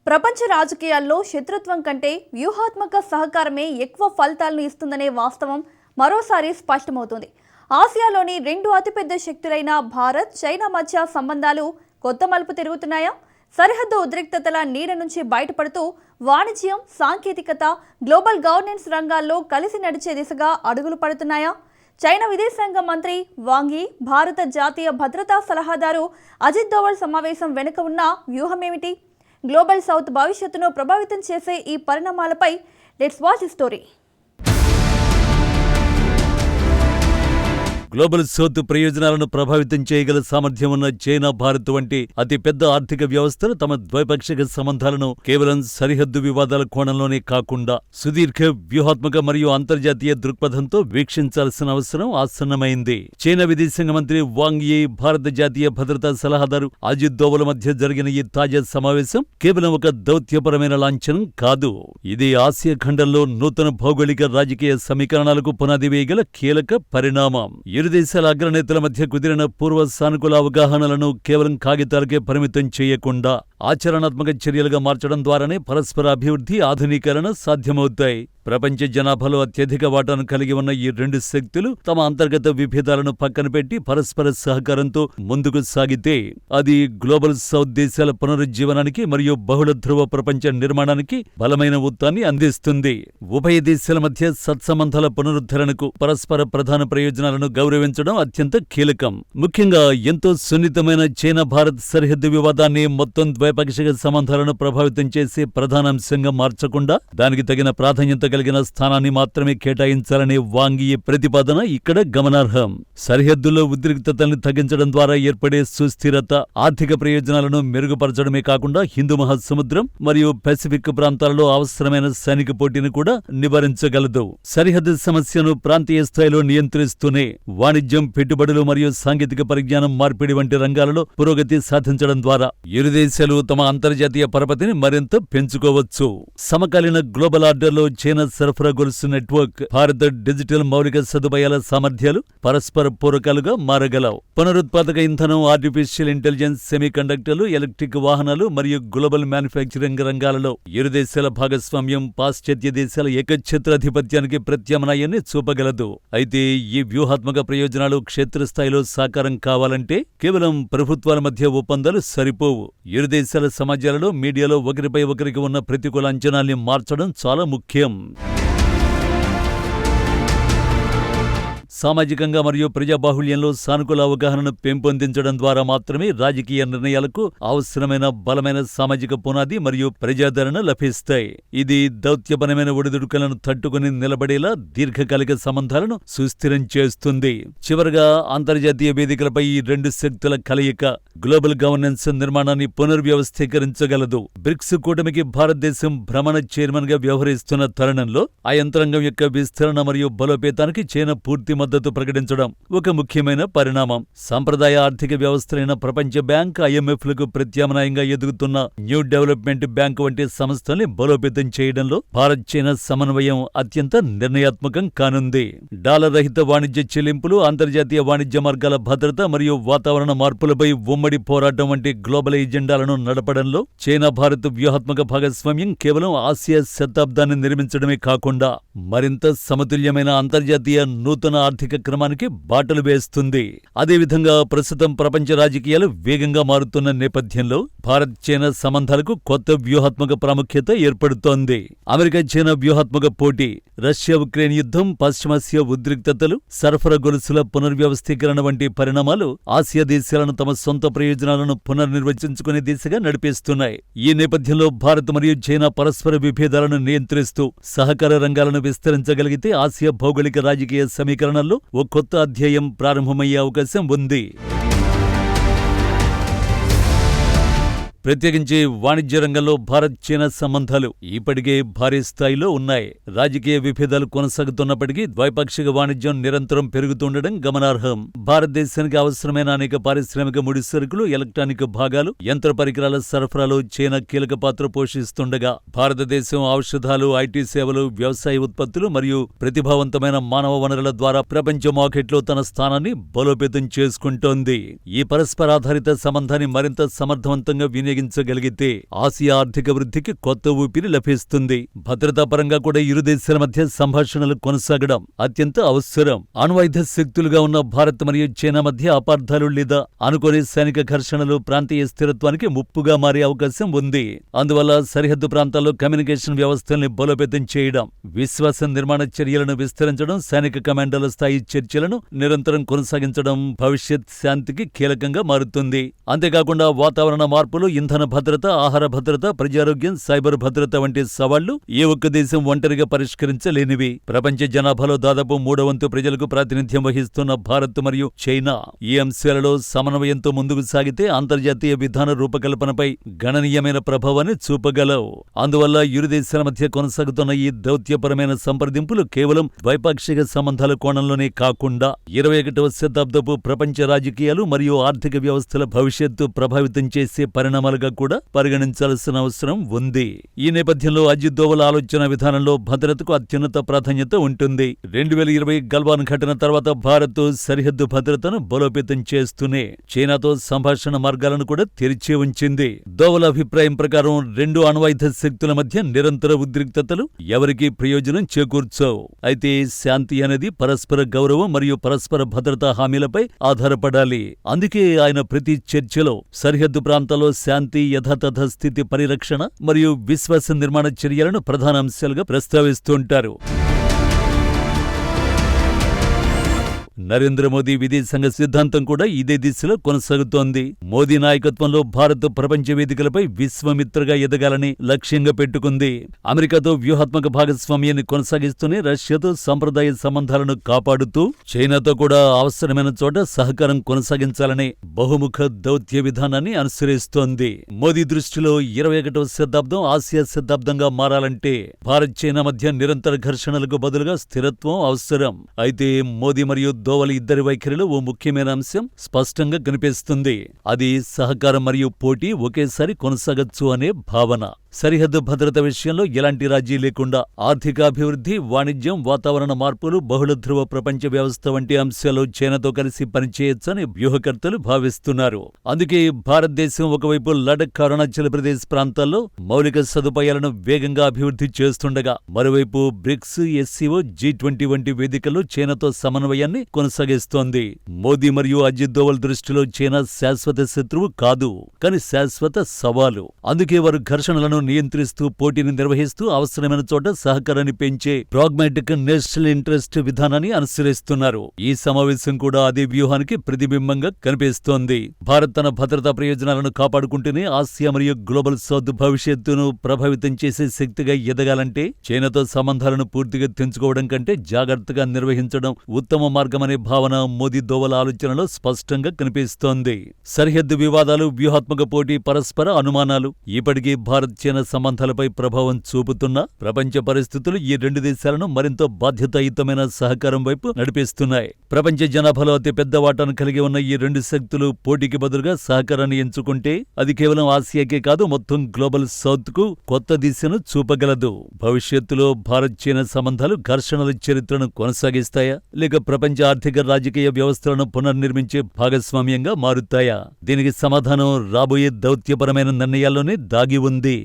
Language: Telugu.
ప్రపంచ రాజకీయాల్లో శత్రుత్వం కంటే వ్యూహాత్మక సహకారమే ఎక్కువ ఫలితాలను ఇస్తుందనే వాస్తవం మరోసారి స్పష్టమవుతుంది. ఆసియాలోని రెండు అతిపెద్ద శక్తులైన భారత్, చైనా మధ్య సంబంధాలు కొత్త మలుపు తిరుగుతున్నాయా? సరిహద్దు ఉద్రిక్తతల నీడ నుంచి బయటపడుతూ వాణిజ్యం, సాంకేతికత, గ్లోబల్ గవర్నెన్స్ రంగాల్లో కలిసి నడిచే దిశగా అడుగులు పడుతున్నాయా? చైనా విదేశాంగ మంత్రి వాంగ్ యీ, భారత జాతీయ భద్రతా సలహాదారు అజిత్ దోవల్ సమావేశం వెనుక ఉన్న వ్యూహమేమిటి? గ్లోబల్ సౌత్ భవిష్యత్తును ప్రభావితం చేసే ఈ పరిణామాలపై let's watch story. Global south ప్రయోజనాలను ప్రభావితం చేయగల సామర్థ్యం ఉన్న చైనా, భారత్ వంటి అతిపెద్ద ఆర్థిక వ్యవస్థలు తమ ద్వైపాక్షిక సంబంధాలను కేవలం సరిహద్దు వివాదాల కోణంలోనే కాకుండా సుదీర్ఘ వ్యూహాత్మక మరియు అంతర్జాతీయ దృక్పథంతో వీక్షించాల్సిన అవసరం ఆసన్నమైంది. చైనా విదేశాంగ మంత్రి వాంగ్ యీ, భారత జాతీయ భద్రతా సలహాదారు అజిత్ దోవల్ మధ్య జరిగిన ఈ తాజా సమావేశం కేవలం ఒక దౌత్యపరమైన లాంఛనం కాదు. ఇది ఆసియా ఖండంలో నూతన భౌగోళిక రాజకీయ సమీకరణాలకు పునాది వేయగల కీలక పరిణామం. ఇరు దేశాల అగ్రనేతల మధ్య కుదిరిన పూర్వ సానుకూల అవగాహనలను కేవలం కాగితాలకే పరిమితం చేయకుండా ఆచరణాత్మక చర్యలుగా మార్చడం ద్వారానే పరస్పర అభివృద్ధి, ఆధునీకరణ సాధ్యమవుతాయి. ప్రపంచ జనాభాలో అత్యధిక వాటాను కలిగి ఉన్న ఈ రెండు శక్తులు తమ అంతర్గత విభేదాలను పక్కన పెట్టి పరస్పర సహకారంతో ముందుకు సాగితే అది గ్లోబల్ సౌత్ దేశాల పునరుజ్జీవనానికి మరియు బహుళ ధ్రువ ప్రపంచ నిర్మాణానికి బలమైన ఊతాన్ని అందిస్తుంది. ఉభయ దేశాల మధ్య సత్సంబంధాల పునరుద్ధరణకు పరస్పర ప్రధాన ప్రయోజనాలను గౌరవించడం అత్యంత కీలకం. ముఖ్యంగా ఎంతో సున్నితమైన చైనా భారత్ సరిహద్దు వివాదాన్ని మొత్తం ద్వైపాక్షిక సంబంధాలను ప్రభావితం చేసే ప్రధానాంశంగా మార్చకుండా దానికి తగిన ప్రాధాన్యత కలిగిన స్థానాన్ని మాత్రమే కేటాయించాలనే వాంగ్ యీ ప్రతిపాదన ఇక్కడ గమనార్హం. సరిహద్దుల్లో ఉద్రిక్తతల్ని తగ్గించడం ద్వారా ఏర్పడే సుస్థిరత ఆర్థిక ప్రయోజనాలను మెరుగుపరచడమే కాకుండా హిందూ మహాసముద్రం మరియు పసిఫిక్ ప్రాంతాలలో అవసరమైన సైనిక పోటీని కూడా నివారించగలదు. సరిహద్దు సమస్యను ప్రాంతీయ స్థాయిలో నియంత్రిస్తూనే వాణిజ్యం, పెట్టుబడులు మరియు సాంకేతిక పరిజ్ఞానం మార్పిడి వంటి రంగాలలో పురోగతి సాధించడం ద్వారా ఇరు దేశాలు తమ అంతర్జాతీయ పరపతిని మరింత పెంచుకోవచ్చు. సమకాలీన గ్లోబల్ ఆర్డర్లో చైనా సరఫరా గొలుసు నెట్వర్క్, భారత డిజిటల్ మౌలిక సదుపాయాల సామర్థ్యాలు పరస్పర పూరకాలుగా మారగలవు. పునరుత్పాదక ఇంధనం, ఆర్టిఫిషియల్ ఇంటెలిజెన్స్, సెమీకండక్టర్లు, ఎలక్ట్రిక్ వాహనాలు మరియు గ్లోబల్ మ్యానుఫ్యాక్చరింగ్ రంగాలలో ఇరు దేశాల భాగస్వామ్యం పాశ్చాత్య దేశాల ఏకఛత్రాధిపత్యానికి ప్రత్యామ్నాయాన్ని చూపగలదు. అయితే ఈ వ్యూహాత్మక ప్రయోజనాలు క్షేత్రస్థాయిలో సాకారం కావాలంటే కేవలం ప్రభుత్వాల మధ్య ఒప్పందాలు సరిపోవు. ఇరు దేశాల సమాజాలలో, మీడియాలో ఒకరిపై ఒకరికి ఉన్న ప్రతికూల అంచనాల్ని మార్చడం చాలా ముఖ్యం. సామాజికంగా మరియు ప్రజాబాహుళ్యంలో సానుకూల అవగాహనను పెంపొందించడం ద్వారా మాత్రమే రాజకీయ నిర్ణయాలకు అవసరమైన బలమైన సామాజిక పునాది మరియు ప్రజాదరణ లభిస్తాయి. ఇది దౌత్యపరమైన ఒడిదుడుకులను తట్టుకుని నిలబడేలా దీర్ఘకాలిక సంబంధాలను సుస్థిరం చేస్తుంది. చివరగా అంతర్జాతీయ వేదికలపై ఈ రెండు శక్తుల కలయిక గ్లోబల్ గవర్నెన్స్ నిర్మాణాన్ని పునర్వ్యవస్థీకరించగలదు. బ్రిక్స్ కూటమికి భారతదేశం భ్రమణ చైర్మన్ గా వ్యవహరిస్తున్న తరుణంలో ఆ యంత్రాంగం యొక్క విస్తరణ మరియు బలోపేతానికి చైనా పూర్తి మద్దతు ప్రకటించడం ఒక ముఖ్యమైన పరిణామం. సాంప్రదాయ ఆర్థిక వ్యవస్థలైన ప్రపంచ బ్యాంక్, IMF లకు ప్రత్యామ్నాయంగా ఎదుగుతున్న న్యూ డెవలప్మెంట్ బ్యాంక్ వంటి సంస్థల్ని బలోపేతం చేయడంలో భారత్, చైనా సమన్వయం అత్యంత నిర్ణయాత్మకం కానుంది. డాలర్ రహిత వాణిజ్య చెల్లింపులు, అంతర్జాతీయ వాణిజ్య మార్గాల భద్రత మరియు వాతావరణ మార్పులపై ఉమ్మడి పోరాటం వంటి గ్లోబల్ ఎజెండాలను నడపడంలో చైనా భారత్ వ్యూహాత్మక భాగస్వామ్యం కేవలం ఆసియా శతాబ్దాన్ని నిర్మించడమే కాకుండా మరింత సమతుల్యమైన అంతర్జాతీయ నూతన ఆర్థిక క్రమానికి బాటలు వేస్తుంది. అదేవిధంగా ప్రస్తుతం ప్రపంచ రాజకీయాలు వేగంగా మారుతున్న నేపథ్యంలో భారత్, చైనా సంబంధాలకు కొత్త వ్యూహాత్మక ప్రాముఖ్యత ఏర్పడుతోంది. అమెరికా, చైనా వ్యూహాత్మక పోటీ, రష్యా ఉక్రెయిన్ యుద్ధం, పశ్చిమాసియా ఉద్రిక్తతలు, సరఫరా గొలుసుల పునర్వ్యవస్థీకరణ వంటి పరిణామాలు ఆసియా దేశాలను తమ సొంత ప్రయోజనాలను పునర్నిర్వచించుకునే దిశగా నడిపిస్తున్నాయి. ఈ నేపథ్యంలో భారత్ మరియు చైనా పరస్పర విభేదాలను నియంత్రిస్తూ సహకార రంగాలను విస్తరించగలిగితే ఆసియా భౌగోళిక రాజకీయ సమీకరణల్లో ఓ కొత్త అధ్యాయం ప్రారంభమయ్యే అవకాశం ఉంది. ప్రత్యేకించి వాణిజ్య రంగంలో భారత్, చైనా సంబంధాలు ఇప్పటికే భారీ స్థాయిలో ఉన్నాయి. రాజకీయ విభేదాలు కొనసాగుతున్నప్పటికీ ద్వైపాక్షిక వాణిజ్యం నిరంతరం పెరుగుతుండడం గమనార్హం. భారతదేశానికి అవసరమైన అనేక పారిశ్రామిక ముడి సరుకులు, ఎలక్ట్రానిక్ భాగాలు, యంత్ర పరికరాల సరఫరాలో చైనా కీలక పాత్ర పోషిస్తుండగా భారతదేశం ఔషధాలు, IT సేవలు, వ్యవసాయ ఉత్పత్తులు మరియు ప్రతిభావంతమైన మానవ వనరుల ద్వారా ప్రపంచ మార్కెట్లో తన స్థానాన్ని బలోపేతం చేసుకుంటోంది. ఈ పరస్పరాధారిత సంబంధాన్ని మరింత సమర్థవంతంగా వినియోగించగలిగితే ఆసియా ఆర్థిక వృద్ధికి కొత్త ఊపిరి లభిస్తుంది. భద్రతా పరంగా కూడా ఇరు దేశాల మధ్య సంభాషణలు కొనసాగడం అత్యంత అవసరం. అణ్వాయుధ శక్తులుగా ఉన్న భారత్ మరియు చైనా మధ్య అపార్థాలు లేదా అనుకోని సైనిక ఘర్షణలు ప్రాంతీయ స్థిరత్వానికి ముప్పుగా మారే అవకాశం ఉంది. అందువల్ల సరిహద్దు ప్రాంతాల్లో కమ్యూనికేషన్ వ్యవస్థల్ని బలోపేతం చేయడం, విశ్వాస నిర్మాణ చర్యలను విస్తరించడం, సైనిక కమాండర్ల స్థాయి చర్చలను నిరంతరం కొనసాగించడం భవిష్యత్ శాంతికి కీలకంగా మారుతుంది. అంతేకాకుండా వాతావరణ మార్పులు, ఇంధన భద్రత, ఆహార భద్రత, ప్రజారోగ్యం, సైబర్ భద్రత వంటి సవాళ్లు ఏ ఒక్క దేశం ఒంటరిగా పరిష్కరించలేనివి. ప్రపంచ జనాభాలో దాదాపు 3/4 ప్రజలకు ప్రాతినిధ్యం వహిస్తున్న భారత్ మరియు చైనా ఈ అంశాలలో సమన్వయంతో ముందుకు సాగితే అంతర్జాతీయ విధాన రూపకల్పనపై గణనీయమైన ప్రభావాన్ని చూపగలవు. అందువల్ల ఇరు దేశాల మధ్య కొనసాగుతున్న ఈ దౌత్యపరమైన సంప్రదింపులు కేవలం ద్వైపాక్షిక సంబంధాల కోణంలోనే కాకుండా 21వ శతాబ్దపు ప్రపంచ రాజకీయాలు మరియు ఆర్థిక వ్యవస్థల భవిష్యత్తు ప్రభావితం చేసే పరిణామాలుగా కూడా పరిగణించాల్సిన అవసరం ఉంది. ఈ నేపథ్యంలో అజిత్ దోవల్ ఆలోచన విధానంలో భద్రతకు అత్యున్నత ప్రాధాన్యత ఉంటుంది. 2020 గల్వాన్ ఘటన తర్వాత భారత్ సరిహద్దు భద్రతను బలోపేతం చేస్తూనే చైనాతో సంభాషణ మార్గాలను కూడా తెరిచి ఉంచింది. దోవల్ అభిప్రాయం ప్రకారం రెండు అణ్వాయుధ శక్తుల మధ్య నిరంతర ఉద్రిక్తతలు ఎవరికీ ప్రయోజనం చేకూర్చవు. అయితే శాంతి అనేది పరస్పర గౌరవం మరియు పరస్పర భద్రతా హామీలపై ఆధారపడాలి. అందుకే ఆయన ప్రతి చర్చలో సరిహద్దు ప్రాంతాల్లో శాంతి, యథాతథ స్థితి పరిరక్షణ మరియు విశ్వాస నిర్మాణ చర్యలను ప్రధాన అంశాలుగా ప్రస్తావిస్తుంటారు. నరేంద్ర మోదీ విదేశాంగ సిద్ధాంతం కూడా ఇదే దిశలో కొనసాగుతోంది. మోదీ నాయకత్వంలో భారత్ ప్రపంచ వేదికలపై విశ్వమిత్రగా ఎదగాలని లక్ష్యంగా పెట్టుకుంది. అమెరికాతో వ్యూహాత్మక భాగస్వామ్యాన్ని కొనసాగిస్తూనే రష్యాతో సంప్రదాయ సంబంధాలను కాపాడుతూ చైనాతో కూడా అవసరమైన చోట సహకారం కొనసాగించాలనే బహుముఖ దౌత్య విధానాన్ని అనుసరిస్తోంది. మోదీ దృష్టిలో 21వ శతాబ్దం ఆసియా శతాబ్దంగా మారాలంటే భారత్ చైనా మధ్య నిరంతర ఘర్షణలకు బదులుగా స్థిరత్వం అవసరం. అయితే మోదీ మరియు దోవల్ ఇద్దరి వైఖరిలో ఓ ముఖ్యమైన అంశం స్పష్టంగా కనిపిస్తుంది. అది సహకారం మరియు పోటీ ఒకేసారి కొనసాగొచ్చు అనే భావన. సరిహద్దు భద్రత విషయంలో ఎలాంటి రాజీ లేకుండా ఆర్థికాభివృద్ధి, వాణిజ్యం, వాతావరణ మార్పులు, బహుళ ధ్రువ ప్రపంచ వ్యవస్థ వంటి అంశాలు చైనాతో కలిసి పనిచేయొచ్చని వ్యూహకర్తలు భావిస్తున్నారు. అందుకే భారతదేశం ఒకవైపు లడఖ్, అరుణాచల్ ప్రదేశ్ ప్రాంతాల్లో మౌలిక సదుపాయాలను వేగంగా అభివృద్ధి చేస్తుండగా మరోవైపు బ్రిక్స్, ఎస్సీఓ, G20 వంటి వేదికల్లో చైనాతో సమన్వయాన్ని కొనసాగిస్తోంది. మోదీ మరియు అజిత్ దోవల్ దృష్టిలో చైనా శాశ్వత శత్రువు కాదు, కానీ శాశ్వత సవాలు. అందుకే వారు ఘర్షణలను నియంత్రిస్తూ, పోటీని నిర్వహిస్తూ, అవసరమైన చోట సహకారాన్ని పెంచే ప్రాగ్మాటిక్ నేషనల్ ఇంట్రెస్ట్ విధానాన్ని అనుసరిస్తున్నారు. ఈ సమావేశం కూడా అదే వ్యూహానికి ప్రతిబింబంగా కనిపిస్తోంది. భారత్ తన భద్రతా ప్రయోజనాలను కాపాడుకుంటూనే ఆసియా మరియు గ్లోబల్ సౌత్ భవిష్యత్తును ప్రభావితం చేసే శక్తిగా ఎదగాలంటే చైనాతో సంబంధాలను పూర్తిగా తెంచుకోవడం కంటే జాగ్రత్తగా నిర్వహించడం ఉత్తమ మార్గమనే భావన మోదీ దోవల్ ఆలోచనలో స్పష్టంగా కనిపిస్తోంది. సరిహద్దు వివాదాలు, వ్యూహాత్మక పోటీ, పరస్పర అనుమానాలు ఇప్పటికీ భారత్ చైనా సంబంధాలపై ప్రభావం చూపుతున్న ప్రపంచ పరిస్థితులు ఈ రెండు దేశాలను మరింత బాధ్యతాయుతమైన సహకారం వైపు నడిపిస్తున్నాయి. ప్రపంచ జనాభాలో అతి పెద్ద వాటాను కలిగి ఉన్న ఈ రెండు శక్తులు పోటీకి బదులుగా సహకారాన్ని ఎంచుకుంటే అది కేవలం ఆసియాకే కాదు, మొత్తం గ్లోబల్ సౌత్ కు కొత్త దిశను చూపగలదు. భవిష్యత్తులో భారత్ చైనా సంబంధాలు ఘర్షణల చరిత్రను కొనసాగిస్తాయా, లేక ప్రపంచ ఆర్థిక రాజకీయ వ్యవస్థలను పునర్నిర్మించే భాగస్వామ్యంగా మారుతాయా? దీనికి సమాధానం రాబోయే దౌత్యపరమైన నిర్ణయాల్లోనే దాగి ఉంది.